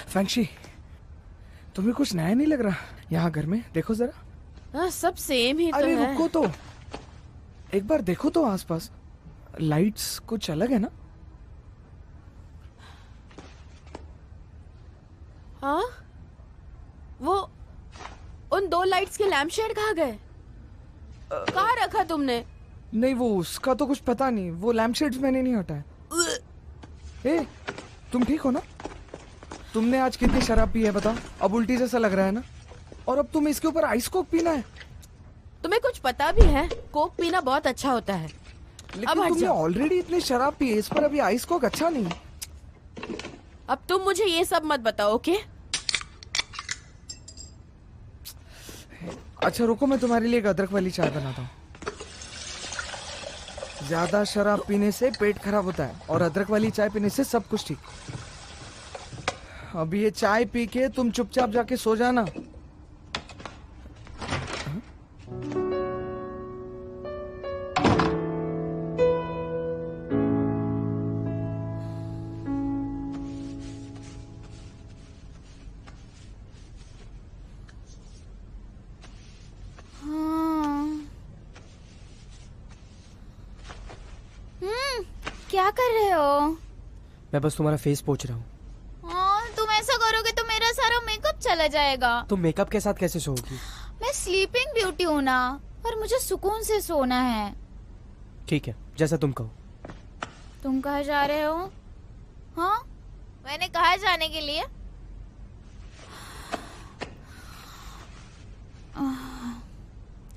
फैंक्शी, तुम्हें कुछ नया नहीं लग रहा यहाँ घर में? देखो जरा। सब सेम ही तो अरे है। रुको तो, एक बार देखो तो आसपास। लाइट्स कुछ अलग है ना? हाँ, वो उन 2 लाइट्स के लैम्प शेड कहाँ गए? कहाँ रखा तुमने? नहीं, वो उसका तो कुछ पता नहीं। वो लैम्प शेड्स मैंने नहीं हटाया। ए, तुम ठीक हो ना? तुमने आज कितनी शराब पी है बताओ? अब उल्टी जैसा लग रहा है ना? और अब तुम्हें इसके ऊपर आइस कोक पीना है? तुम्हें कुछ पता भी है? कोक पीना बहुत अच्छा होता है। लेकिन तुमने ऑलरेडी इतनी शराब पी है, इस पर अभी आइस कोक अच्छा नहीं। अब तुम मुझे ये सब मत बताओ, ओके? अच्छा रुको, मैं तुम्हारे लिए एक अदरक वाली चाय बनाता हूँ। ज्यादा शराब पीने से पेट खराब होता है और अदरक वाली चाय पीने से सब कुछ ठीक। अभी ये चाय पी के तुम चुपचाप जाके सो जाना। क्या कर रहे हो? मैं बस तुम्हारा फेस पोंछ रहा हूँ। तुम ऐसा करोगे तो मेरा सारा मेकअप चला जाएगा। तुम मेकअप के साथ कैसे सोओगी? मैं स्लीपिंग ब्यूटी हूँ ना, और मुझे सुकून से सोना है। ठीक है, जैसा तुम कहो। तुम कहाँ जा रहे हो? हाँ, मैंने कहा जाने के लिए?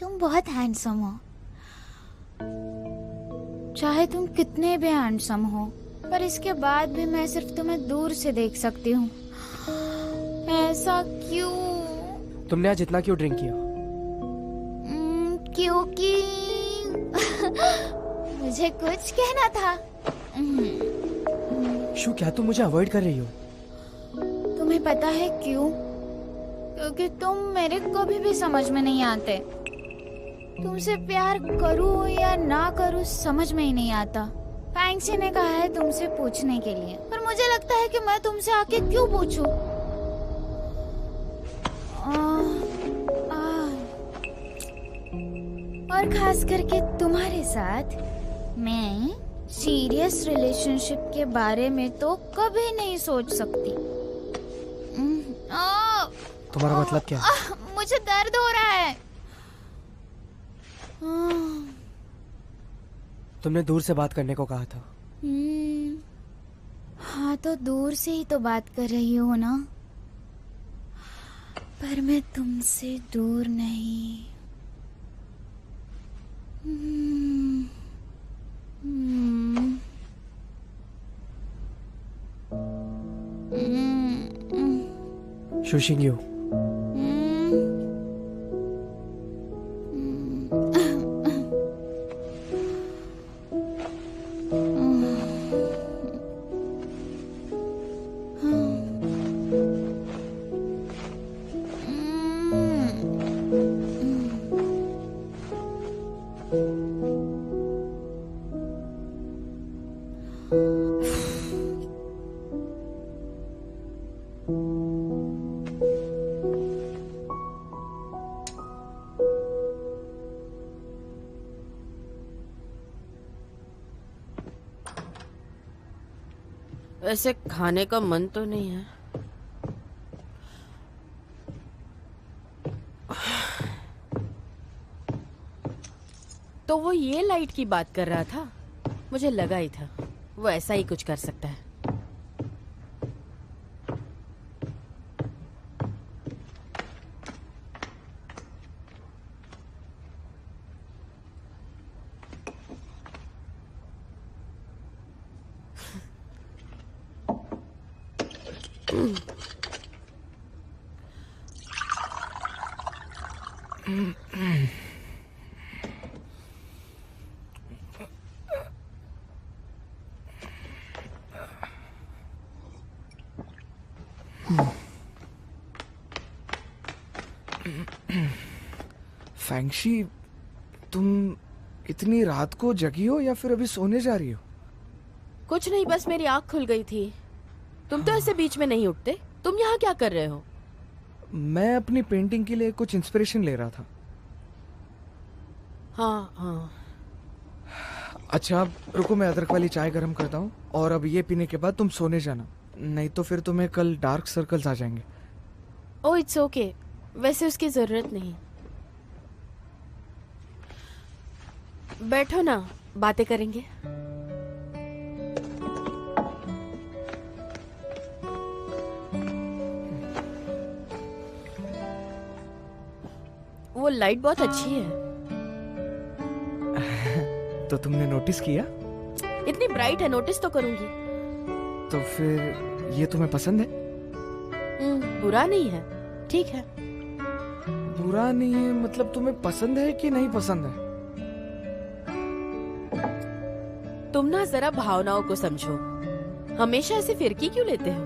तुम बहुत हैंडसम हो। चाहे तुम कितने भी हैंडसम हो, पर इसके बाद भी मैं सिर्फ तुम्हें दूर से देख सकती हूँ। ऐसा क्यों? तुमने आज इतना क्यों ड्रिंक किया? क्योंकि मुझे कुछ कहना था। शू, क्या तुम मुझे अवॉइड कर रही हो? तुम्हें पता है क्यों? क्योंकि तुम मेरे कभी भी समझ में नहीं आते। तुमसे प्यार करूं या ना करूं समझ में ही नहीं आता। फैंक्सी ने कहा है तुमसे पूछने के लिए, पर मुझे लगता है कि मैं तुमसे आके क्यों पूछूं? और खास करके तुम्हारे साथ मैं सीरियस रिलेशनशिप के बारे में तो कभी नहीं सोच सकती। तुम्हारा मतलब क्या है? मुझे दर्द हो रहा है। तुमने दूर से बात करने को कहा था। हाँ, तो दूर से ही तो बात कर रही हो ना, पर मैं तुमसे दूर नहीं। Shushing you. वैसे खाने का मन तो नहीं है। तो वो ये लाइट की बात कर रहा था, मुझे लगा ही था वो ऐसा ही कुछ कर सकता है। फैंक्शी, तुम इतनी रात को जगी हो या फिर अभी सोने जा रही हो? कुछ नहीं, बस मेरी आँख खुल गई थी। तुम तो ऐसे बीच में नहीं उठते। तुम यहाँ क्या कर रहे हो? मैं अपनी पेंटिंग के लिए कुछ इंस्पिरेशन ले रहा था। हाँ हाँ। अच्छा रुको, मैं अदरक वाली चाय गर्म करता हूँ और अब ये पीने के बाद तुम सोने जाना, नहीं तो फिर तुम्हें कल डार्क सर्कल्स आ जाएंगे। ओ इट्स ओके, वैसे उसकी जरूरत नहीं। बैठो ना, बातें करेंगे। वो लाइट बहुत अच्छी है। तो तुमने नोटिस किया? इतनी ब्राइट है, नोटिस तो करूंगी। तो फिर ये तुम्हें पसंद है? बुरा नहीं है, ठीक है। बुरा नहीं है मतलब तुम्हें पसंद है कि नहीं पसंद है? तुम ना जरा भावनाओं को समझो। हमेशा ऐसे फिरकी क्यों लेते हो?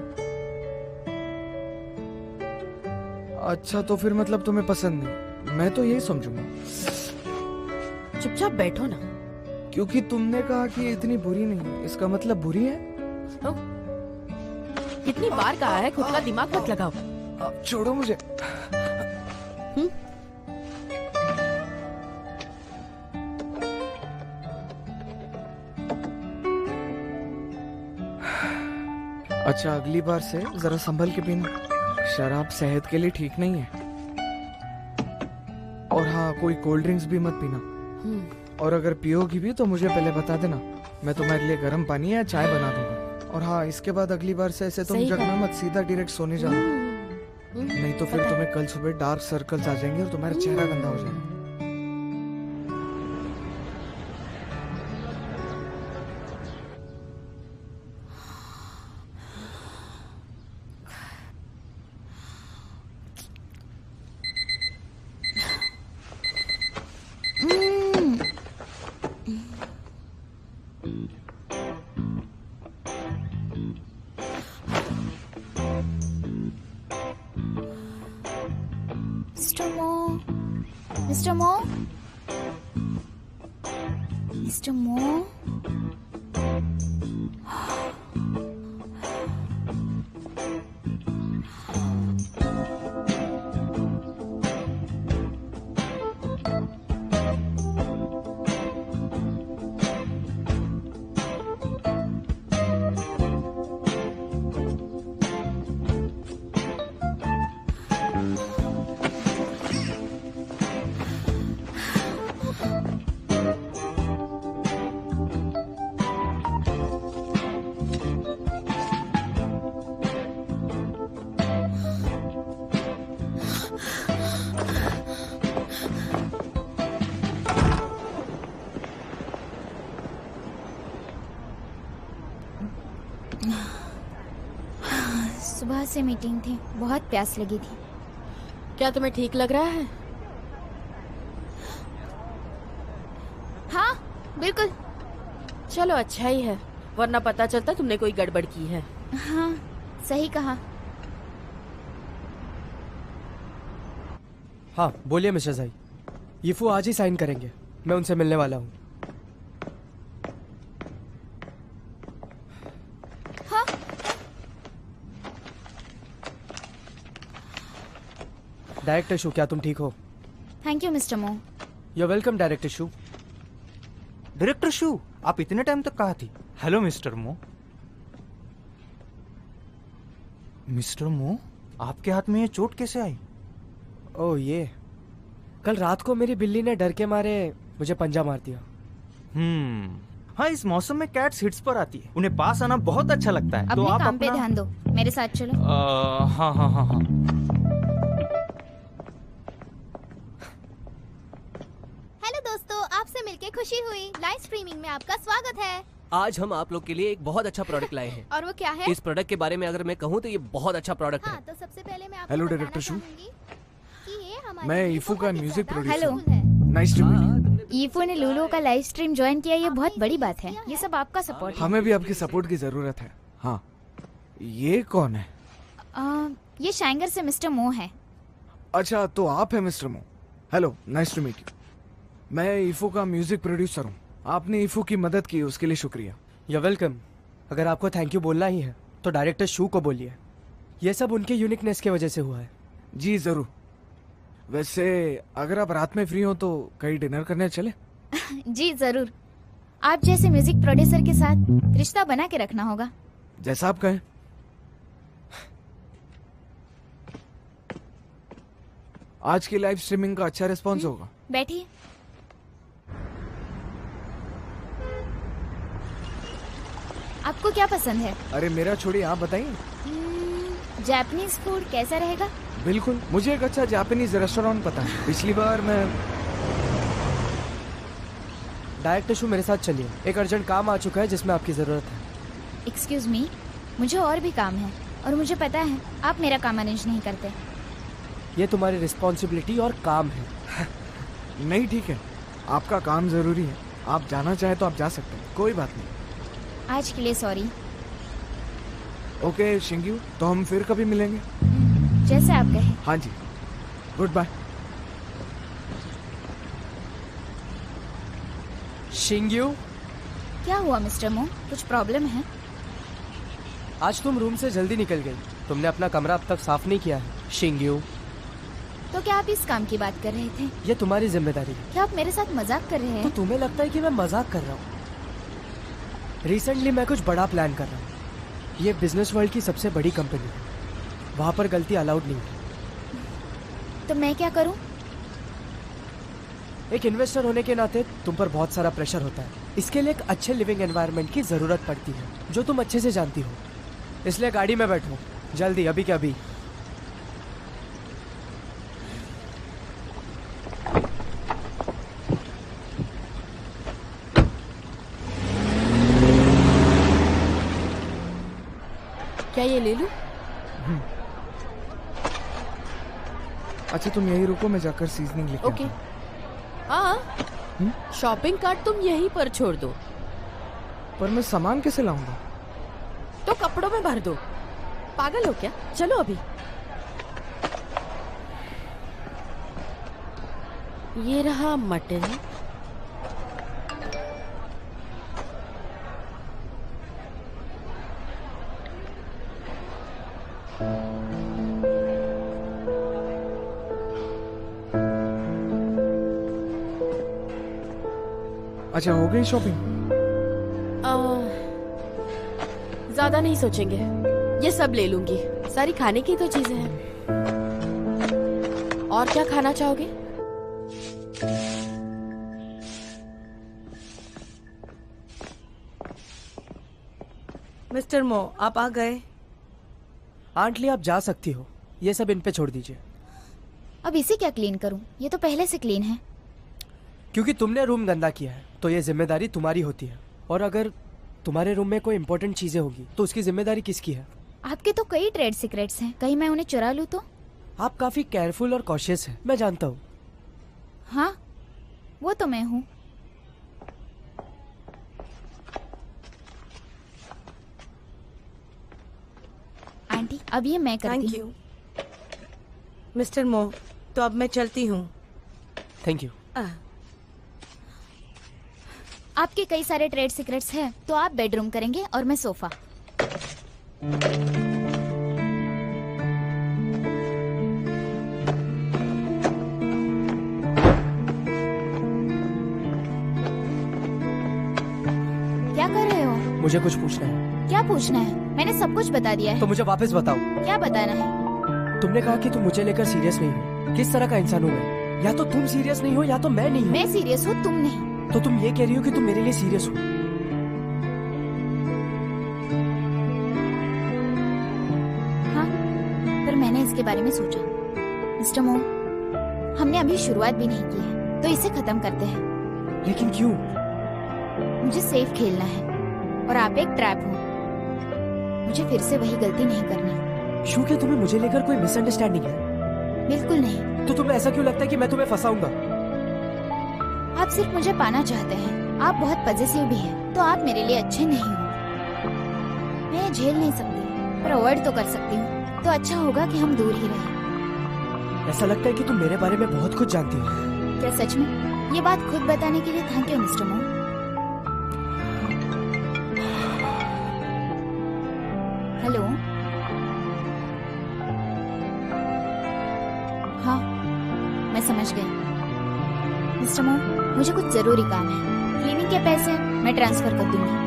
अच्छा तो फिर मतलब तुम्हें पसंद नहीं, मैं तो यही समझूंगा। चुपचाप बैठो ना। क्योंकि तुमने कहा कि ये इतनी बुरी नहीं है, इसका मतलब बुरी है? कितनी बार कहा है खुद का दिमाग मत लगाओ। अब छोड़ो मुझे। अच्छा अगली बार से जरा संभल के पीना, शराब सेहत के लिए ठीक नहीं है। और हाँ, कोई कोल्ड ड्रिंक्स भी मत पीना, और अगर पियोगी भी तो मुझे पहले बता देना, मैं तुम्हारे लिए गर्म पानी या चाय बना दूंगा। और हाँ, इसके बाद अगली बार से ऐसे तुम सही जगना कहा। मत, सीधा डायरेक्ट सोने जाना, नहीं तो फिर तुम्हें कल सुबह डार्क सर्कल्स आ जाएंगे और तुम्हारा चेहरा गंदा हो जाएगा। मिस्टर मो, मिस्टर मो, मिस्टर मो। सुबह से मीटिंग थी, बहुत प्यास लगी थी। क्या तुम्हें ठीक लग रहा है? हाँ बिल्कुल। चलो अच्छा ही है, वरना पता चलता तुमने कोई गड़बड़ की है। हाँ सही कहा। हाँ बोलिए मिस्टर जाई, यीफू आज ही साइन करेंगे, मैं उनसे मिलने वाला हूँ। हाँ डायरेक्टर शू, क्या तुम ठीक हो? Thank you mister Mo. You welcome director Shu. Director Shu, आप इतने टाइम तक कहाँ थी? हेलो मिस्टर मो। मिस्टर मो, आपके हाथ में ये चोट कैसे आई? ओह ये, कल रात को मेरी बिल्ली ने डर के मारे मुझे पंजा मार दिया। हाँ, इस मौसम में कैट्स हिट्स पर आती है, उन्हें पास आना बहुत अच्छा लगता है। तो अपने आप काम पे अपना ध्यान दो, मेरे साथ चलो। हाँ हाँ हाँ हाँ। हेलो दोस्तों, आपसे मिलके खुशी हुई। लाइव स्ट्रीमिंग में आपका स्वागत है। आज हम आप लोग के लिए एक बहुत अच्छा प्रोडक्ट लाए हैं। और वो क्या है? इस प्रोडक्ट के बारे में अगर मैं कहूँ तो ये बहुत अच्छा प्रोडक्ट हाँ, है। तो सबसे पहले मैं आपको हेलो, बताना डायरेक्टर शू। चाहूंगी कि ये हमारे मैं लिए ईफू बहुत का ही म्यूजिक ज्यादा प्रोड्यूसर हेलो। यूजफुल है। Nice to meet you. ईफू ने लूलू का लाइव स्ट्रीम ज्वाइन किया, ये बहुत बड़ी बात है। ये सब आपका सपोर्ट है। हमें भी आपकी सपोर्ट की जरूरत है। हाँ, ये कौन है? ये शैंगर से मिस्टर मो है। अच्छा तो आप है mister Mo. Hello, nice to meet you. मैं ईफो का म्यूजिक प्रोड्यूसर हूँ। आपने ईफो की मदद की, उसके लिए शुक्रिया। You welcome. अगर आपको थैंक यू बोलना ही है तो डायरेक्टर शू को बोलिए। ये सब उनके यूनिकनेस की वजह से हुआ है। जी जरूर। वैसे अगर आप रात में फ्री हो तो कहीं डिनर करने चले? जी जरूर। आप जैसे म्यूजिक प्रोड्यूसर के साथ रिश्ता बना के रखना होगा। जैसा आप कहें। आज की लाइव स्ट्रीमिंग का अच्छा रिस्पॉन्स होगा। बैठिए। आपको क्या पसंद है? अरे मेरा छोड़िए, आप बताइए। जापानीज फूड कैसा रहेगा? बिल्कुल, मुझे एक अच्छा जापानीज रेस्टोरेंट पता है। पिछली बार मैं डायरेक्टर शू मेरे साथ चलिए, एक अर्जेंट काम आ चुका है जिसमें आपकी जरूरत है। एक्सक्यूज मी, मुझे और भी काम है और मुझे पता है आप मेरा काम अरेंज नहीं करते। ये तुम्हारी रिस्पॉन्सिबिलिटी और काम है। नहीं, ठीक है, आपका काम जरूरी है। आप जाना चाहे तो आप जा सकते हैं, कोई बात नहीं। आज के लिए सॉरी। ओके शिंग्यू, तो हम फिर कभी मिलेंगे। जैसे आप कहें। हाँ जी, गुड बाय। शिंग्यू, क्या हुआ मिस्टर मो, कुछ प्रॉब्लम है? आज तुम रूम से जल्दी निकल गई। तुमने अपना कमरा अब तक साफ नहीं किया है। शिंग्यू, तो क्या आप इस काम की बात कर रहे थे? ये तुम्हारी जिम्मेदारी है। क्या आप मेरे साथ मजाक कर रहे तो हैं? तुम्हें लगता है कि मैं मजाक कर रहा हूँ? रिसेंटली मैं कुछ बड़ा प्लान कर रहा हूँ। ये बिजनेस वर्ल्ड की सबसे बड़ी कंपनी है, वहाँ पर गलती अलाउड नहीं है। तो मैं क्या करूँ? एक इन्वेस्टर होने के नाते तुम पर बहुत सारा प्रेशर होता है। इसके लिए एक अच्छे लिविंग एनवायरनमेंट की जरूरत पड़ती है, जो तुम अच्छे से जानती हो। इसलिए गाड़ी में बैठो जल्दी, अभी क्या अभी। क्या ये ले लूं? अच्छा तुम यही रुको, मैं जाकर सीजनिंग लेके ओके। आता हाँ, शॉपिंग कार्ट तुम यहीं पर छोड़ दो। हूं। पर मैं सामान कैसे लाऊंगा? तो कपड़ों में भर दो। पागल हो क्या? चलो अभी। ये रहा मटन। अच्छा हो गई शॉपिंग? ज्यादा नहीं सोचेंगे, ये सब ले लूंगी। सारी खाने की तो चीजें हैं। और क्या खाना चाहोगे? मिस्टर मो, आप आ गए? आंटली आप जा सकती हो, ये सब इन पे छोड़ दीजिए। अब इसे क्या क्लीन करूं? ये तो पहले से क्लीन है। क्योंकि तुमने रूम गंदा किया है तो ये जिम्मेदारी तुम्हारी होती है। और अगर तुम्हारे रूम में कोई इंपॉर्टेंट चीजें होगी तो उसकी जिम्मेदारी किसकी है? आपके तो कई ट्रेड सीक्रेट्स हैं, कहीं मैं उन्हें चुरा लूं तो? आप काफी केयरफुल और कॉशियस हैं, मैं जानता हूँ। हाँ, वो तो मैं हूँ। आंटी, अब ये मैं करती थैंक हूँ। यू मिस्टर मो, तो अब मैं चलती हूँ। Thank you. आपके कई सारे ट्रेड सीक्रेट्स हैं, तो आप बेडरूम करेंगे और मैं सोफा। क्या कर रहे हो? मुझे कुछ पूछना है। क्या पूछना है? मैंने सब कुछ बता दिया है। तो मुझे वापस बताओ। क्या बताना है? तुमने कहा कि तुम मुझे लेकर सीरियस नहीं हो। किस तरह का इंसान हूँ मैं? या तो तुम सीरियस नहीं हो या तो मैं नहीं हूँ। मैं सीरियस हूँ, तुम नहीं। तो तुम ये कह रही हो कि तुम मेरे लिए सीरियस हो? हाँ, पर मैंने इसके बारे में सोचा। मिस्टर मो, हमने अभी शुरुआत भी नहीं की है, तो इसे खत्म करते हैं। लेकिन क्यों? मुझे सेफ खेलना है और आप एक ट्रैप हो। मुझे फिर से वही गलती नहीं करनी। शू, क्या तुम्हें मुझे लेकर कोई मिसअंडरस्टैंडिंग है? बिल्कुल नहीं। तो तुम्हें ऐसा क्यों लगता है कि मैं तुम्हें फंसाऊंगा? आप सिर्फ मुझे पाना चाहते हैं। आप बहुत पॉजिटिव भी हैं, तो आप मेरे लिए अच्छे नहीं हो। मैं ये झेल नहीं सकती, पर अवॉइड तो कर सकती हूँ। तो अच्छा होगा कि हम दूर ही रहें। ऐसा लगता है कि तुम मेरे बारे में बहुत कुछ जानती हो। क्या सच में? ये बात खुद बताने के लिए thank you mister Mo. Hello, हाँ मैं समझ गई मिस्टर मो, मुझे कुछ जरूरी काम है। क्लीनिंग के पैसे मैं ट्रांसफर कर दूंगी।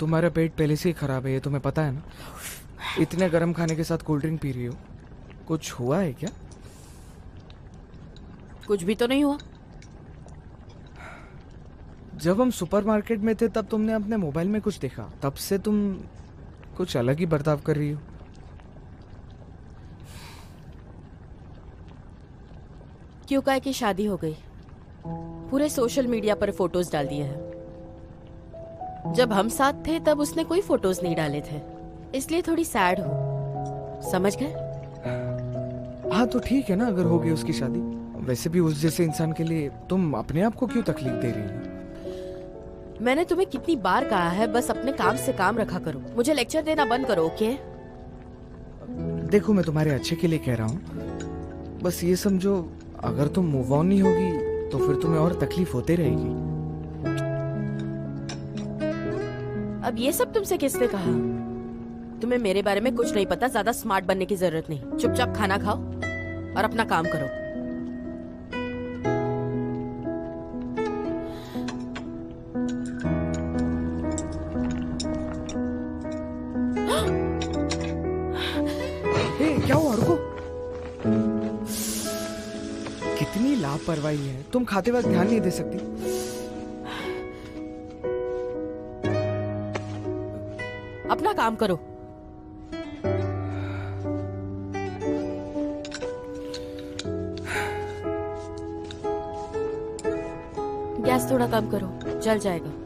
तुम्हारा पेट पहले से ही खराब है, ये तुम्हें पता है ना। इतने गर्म खाने के साथ कोल्ड ड्रिंक पी रही हो, कुछ हुआ है क्या? कुछ भी तो नहीं हुआ। जब हम सुपरमार्केट में थे तब तुमने अपने मोबाइल में कुछ देखा, तब से तुम कुछ अलग ही बर्ताव कर रही हो। क्यों काय की शादी हो गई, पूरे सोशल मीडिया पर फोटोज डाल दिए हैं। जब हम साथ थे तब उसने कोई फोटोज नहीं डाले थे, इसलिए थोड़ी सैड हूँ, समझ गए? हाँ तो ठीक है ना, अगर हो गई उसकी शादी। वैसे भी उस जैसे इंसान के लिए तुम अपने आप को क्यों तकलीफ दे रही हो? मैंने तुम्हें कितनी बार कहा है बस अपने काम से काम रखा करो, मुझे लेक्चर देना बंद करो, ओके? देखो मैं तुम्हारे अच्छे के लिए कह रहा हूँ, बस ये समझो अगर तुम मूव ऑन नहीं होगी तो फिर तुम्हें और तकलीफ होते रहेगी। अब ये सब तुमसे किसने कहा? तुम्हें मेरे बारे में कुछ नहीं पता, ज्यादा स्मार्ट बनने की जरूरत नहीं। चुपचाप खाना खाओ और अपना काम करो। क्या हुआ? रुको, कितनी लापरवाही है, तुम खाते वक्त ध्यान नहीं दे सकती? अपना काम करो। गैस थोड़ा कम करो, जल जाएगा।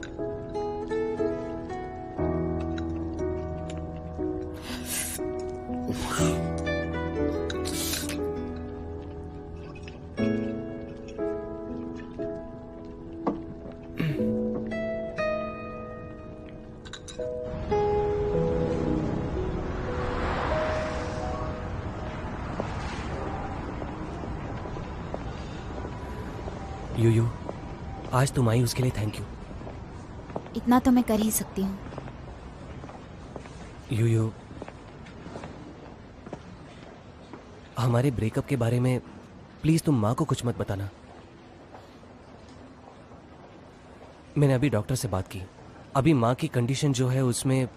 यूयू, आज तुम आई उसके लिए थैंक यू। इतना तो मैं कर ही सकती हूँ। यूयू, हमारे ब्रेकअप के बारे में प्लीज तुम माँ को कुछ मत बताना। मैंने अभी डॉक्टर से बात की, अभी माँ की कंडीशन जो है उसमें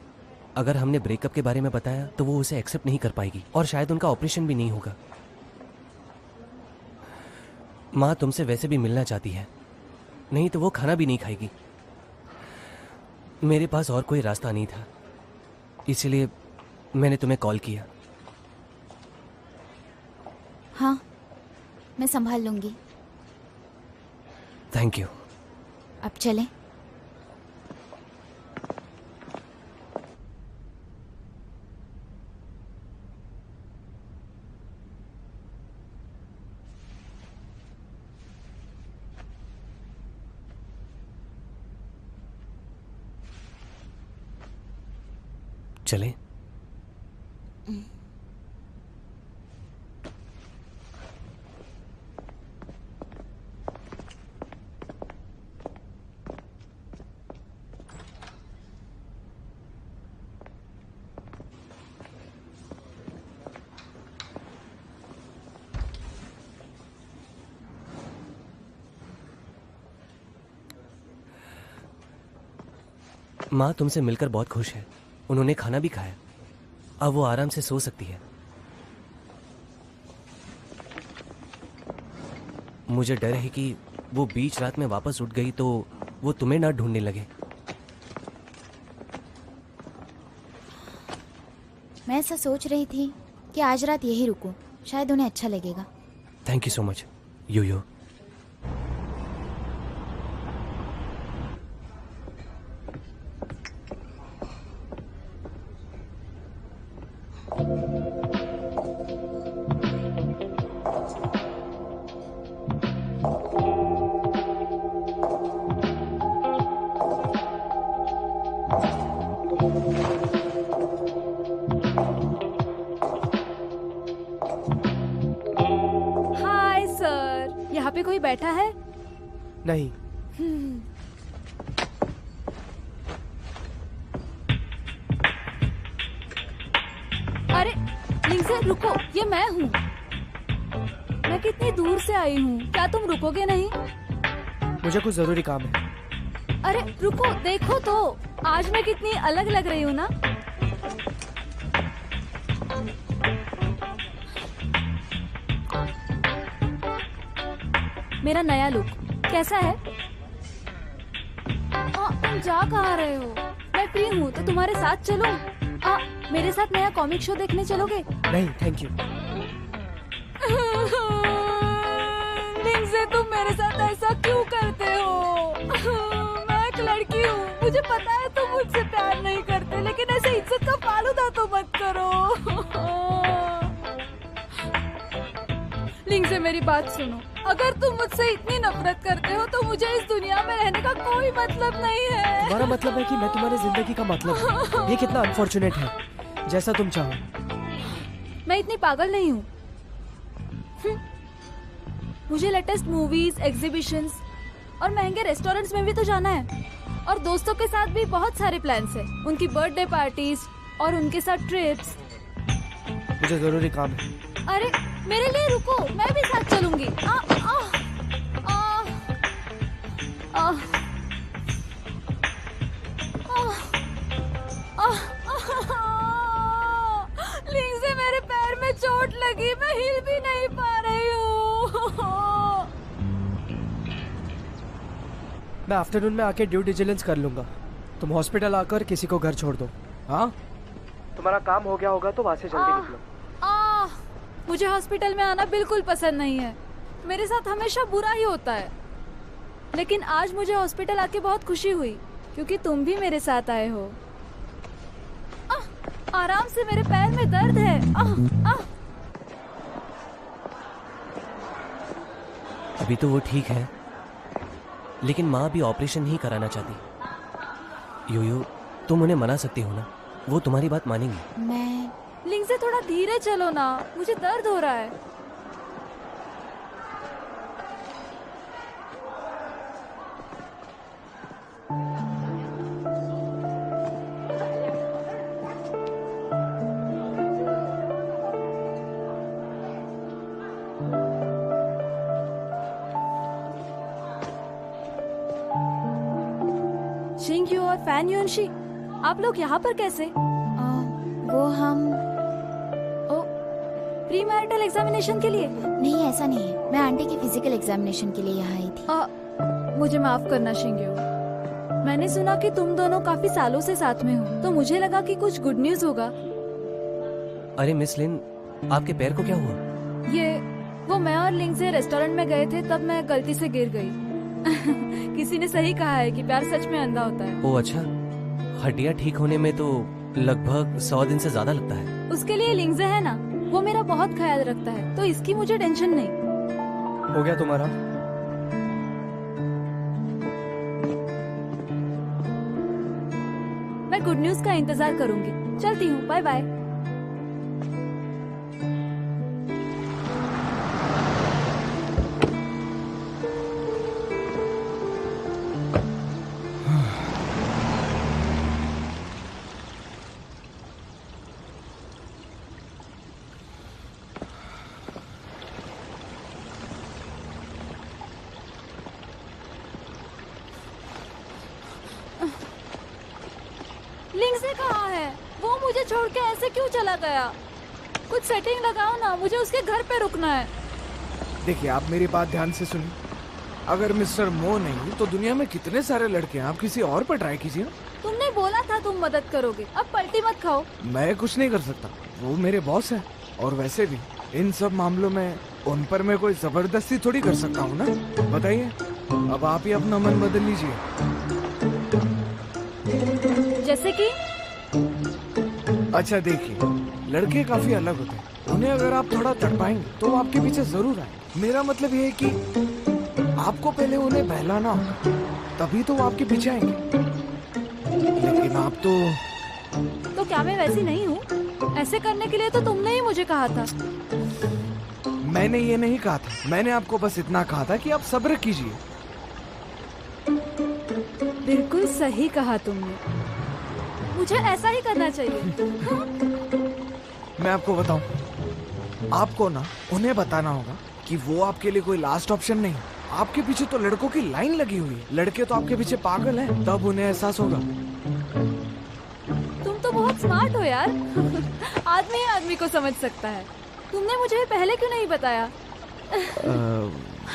अगर हमने ब्रेकअप के बारे में बताया तो वो उसे एक्सेप्ट नहीं कर पाएगी और शायद उनका ऑपरेशन भी नहीं होगा। माँ तुमसे वैसे भी मिलना चाहती है, नहीं तो वो खाना भी नहीं खाएगी। मेरे पास और कोई रास्ता नहीं था, इसलिए मैंने तुम्हें कॉल किया। हाँ मैं संभाल लूंगी। Thank you. अब चलें? चलें? माँ तुमसे मिलकर बहुत खुश है, उन्होंने खाना भी खाया, अब वो आराम से सो सकती है। मुझे डर है कि वो बीच रात में वापस उठ गई तो वो तुम्हें ना ढूंढने लगे। मैं ऐसा सोच रही थी कि आज रात यही रुकूं, शायद उन्हें अच्छा लगेगा। Thank you so much yo. Hi sir, यहाँ पे कोई बैठा है? नहीं। अरे लिंगजे रुको, ये मैं हूँ। मैं कितनी दूर से आई हूँ, क्या तुम रुकोगे नहीं? मुझे कुछ जरूरी काम है। अरे रुको, देखो तो आज मैं कितनी अलग लग रही हूँ ना। मेरा नया लुक कैसा है? तुम जा कहाँ रहे हो? मैं फ्री हूँ तो तुम्हारे साथ चलो। मेरे साथ नया कॉमिक शो देखने चलोगे? नहीं थैंक यू। लिंगजे तुम मेरे साथ ऐसा क्यों करते हो? मैं एक लड़की हूँ, मुझे पता है तुम मुझसे प्यार नहीं करते, लेकिन ऐसे इज्जत का फालूदा तो मत करो। लिंगजे मेरी बात सुनो, अगर तुम मुझसे इतनी नफरत करते हो तो मुझे इस दुनिया में रहने का कोई मतलब नहीं है। तुम्हारा मतलब है कि मैं तुम्हारी जिंदगी का मतलब हूँ। ये कितना अनफॉर्चुनेट है। जैसा तुम चाहो। मैं इतनी पागल नहीं हूँ। मुझे लेटेस्ट मूवीज, एग्जीबिशंस और महंगे रेस्टोरेंट्स में भी तो जाना है, और दोस्तों के साथ भी बहुत सारे प्लान्स हैं, उनकी बर्थडे पार्टीज और उनके साथ ट्रिप्स। मुझे जरूरी काम है। अरे मेरे लिए रुको, मैं भी साथ चलूंगी। लिंगजे मेरे पैर में चोट लगी, मैं हिल भी नहीं पा रही हूँ। मैं आफ्टरनून में आके ड्यू डिलिजेंस कर लूंगा। तुम हॉस्पिटल आकर किसी को घर छोड़ दो। हाँ, तुम्हारा काम हो गया होगा तो वहां से जल्दी निकलो। मुझे हॉस्पिटल में आना बिल्कुल पसंद नहीं है, मेरे साथ हमेशा बुरा ही होता है। लेकिन आज मुझे हॉस्पिटल आके बहुत खुशी हुई क्योंकि तुम भी मेरे साथ आए हो। आराम से, मेरे पैर में दर्द है। अभी तो वो ठीक है, लेकिन माँ अभी ऑपरेशन नहीं कराना चाहती। यो तुम उन्हें मना सकती हो ना, वो तुम्हारी बात मानेंगी। मैं लिंगजे थोड़ा धीरे चलो ना, मुझे दर्द हो रहा है। शिंग्यू और फैन युनशी, आप लोग यहाँ पर कैसे? वो हम प्री मैरिटल एग्जामिनेशन के लिए? नहीं, ऐसा नहीं है। मैं आंटी की फिजिकल एग्जामिनेशन के लिए यहाँ आई थी। मुझे माफ करना शिंग्यू, मैंने सुना कि तुम दोनों काफी सालों से साथ में हो, तो मुझे लगा कि कुछ गुड न्यूज होगा। अरे मिस लिन, आपके पैर को क्या हुआ? वो मैं और लिंगजे रेस्टोरेंट में गए थे, तब मैं गलती से गिर गई। किसी ने सही कहा है कि प्यार सच में अंधा होता है। ओह अच्छा, हड्डियाँ ठीक होने में तो लगभग 100 दिन से ज्यादा लगता है। उसके लिए लिंगजे है ना, वो मेरा बहुत ख्याल रखता है, तो इसकी मुझे टेंशन नहीं। हो गया तुम्हारा? मैं गुड न्यूज का इंतजार करूंगी। चलती हूँ, बाय बाय। लिंगजे कहाँ है? वो मुझे छोड़ के ऐसे क्यों चला गया? कुछ सेटिंग लगाओ ना, मुझे उसके घर पे रुकना है। देखिए, आप मेरी बात ध्यान से सुनिए। अगर मिस्टर मो नहीं तो दुनिया में कितने सारे लड़के हैं, आप किसी और पर ट्राई कीजिए ना। तुमने बोला था तुम मदद करोगे, अब पलटी मत खाओ। मैं कुछ नहीं कर सकता, वो मेरे बॉस हैं। और वैसे भी इन सब मामलों में उन पर मैं कोई जबरदस्ती थोड़ी कर सकता हूँ ना। बताइए, अब आप ही अपना मन बदल लीजिए। जैसे कि अच्छा देखिए, लड़के काफी अलग होते हैं, उन्हें अगर आप थोड़ा तड़पाएंगे तो वो आपके पीछे जरूर आए। मेरा मतलब ये है कि आपको पहले उन्हें बहलाना होगा, तभी तो वो आपके पीछे आएंगे। लेकिन आप तो क्या मैं वैसी नहीं हूँ? ऐसे करने के लिए तो तुमने ही मुझे कहा था। मैंने ये नहीं कहा था, मैंने आपको बस इतना कहा था कि आप सब्र कीजिए। बिल्कुल सही कहा तुमने, मुझे ऐसा ही करना चाहिए। मैं आपको बताऊं, आपको ना उन्हें बताना होगा कि वो आपके लिए कोई लास्ट ऑप्शन नहीं। आपके पीछे तो लड़कों की लाइन लगी हुई है, लड़के तो आपके पीछे पागल हैं, तब उन्हें एहसास होगा। तुम तो बहुत स्मार्ट हो यार। आदमी आदमी को समझ सकता है। तुमने मुझे पहले क्यों नहीं बताया?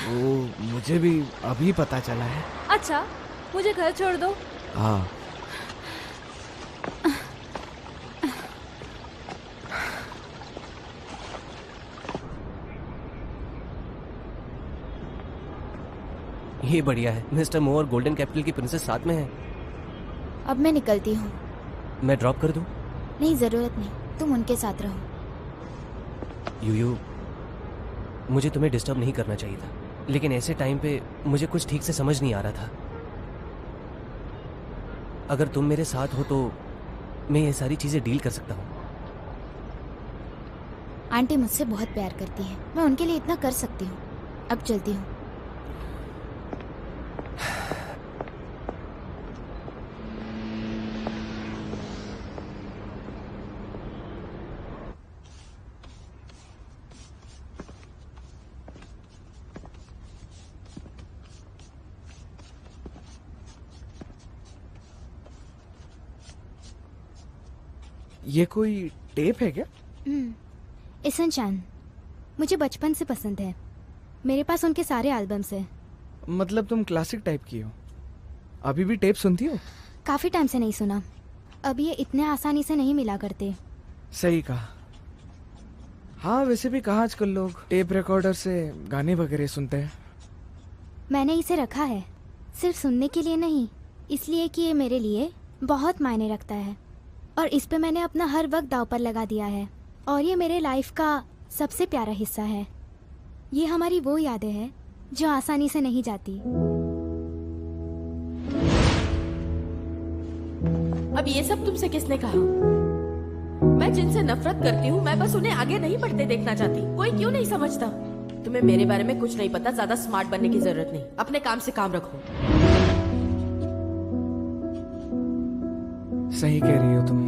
वो मुझे भी अभी पता चला है। अच्छा, मुझे घर छोड़ दो। हाँ। ये बढ़िया है, मिस्टर मो और गोल्डन कैपिटल की प्रिंसेस साथ में है। अब मैं निकलती हूँ। मैं ड्रॉप कर दूं? नहीं, जरूरत नहीं, तुम उनके साथ रहो। यूयू, मुझे तुम्हें डिस्टर्ब नहीं करना चाहिए था, लेकिन ऐसे टाइम पे मुझे कुछ ठीक से समझ नहीं आ रहा था। अगर तुम मेरे साथ हो तो मैं ये सारी चीजें डील कर सकता हूँ। आंटी मुझसे बहुत प्यार करती है, मैं उनके लिए इतना कर सकती हूँ। अब चलती हूँ। ये कोई टेप है क्या? ईसन चांद मुझे बचपन से पसंद है, मेरे पास उनके सारे एल्बम्स हैं। मतलब तुम क्लासिक टाइप की हो, अभी भी टेप सुनती हो? काफी टाइम से नहीं सुना, अब ये इतने आसानी से नहीं मिला करते। सही कहा। हाँ, वैसे भी कहाँ आजकल लोग टेप रिकॉर्डर से गाने वगैरह सुनते हैं। मैंने इसे रखा है सिर्फ सुनने के लिए नहीं, इसलिए कि ये मेरे लिए बहुत मायने रखता है और इस पे मैंने अपना हर वक्त दांव पर लगा दिया है और ये मेरे लाइफ का सबसे प्यारा हिस्सा है। ये हमारी वो यादें हैं जो आसानी से नहीं जाती। अब ये सब तुमसे किसने कहा? मैं जिनसे नफरत करती हूँ, मैं बस उन्हें आगे नहीं बढ़ते देखना चाहती। कोई क्यों नहीं समझता? तुम्हें मेरे बारे में कुछ नहीं पता, ज्यादा स्मार्ट बनने की जरूरत नहीं। अपने काम से काम रखो। सही कह रही हो तुम।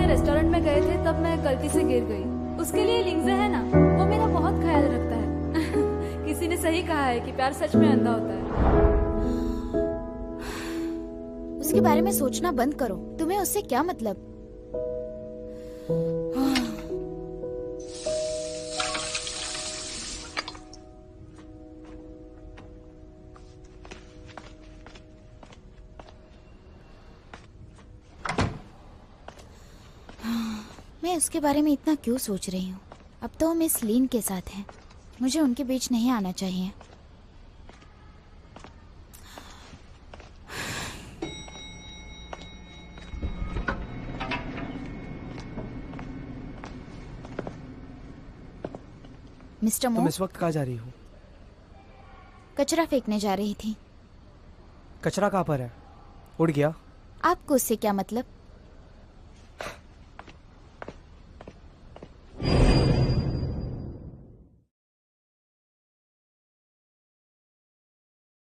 रेस्टोरेंट में गए थे तब मैं गलती से गिर गई। उसके लिए लिंगजे है ना, वो मेरा बहुत ख्याल रखता है। किसी ने सही कहा है कि प्यार सच में अंधा होता है। उसके बारे में सोचना बंद करो, तुम्हें उससे क्या मतलब? मैं उसके बारे में इतना क्यों सोच रही हूँ? अब तो वो मिस लीन के साथ है, मुझे उनके बीच नहीं आना चाहिए। मिस्टर तुम मो, इस वक्त कहाँ जा रही हो? कचरा फेंकने जा रही थी। कचरा कहाँ पर है? उड़ गया? आपको उससे क्या मतलब?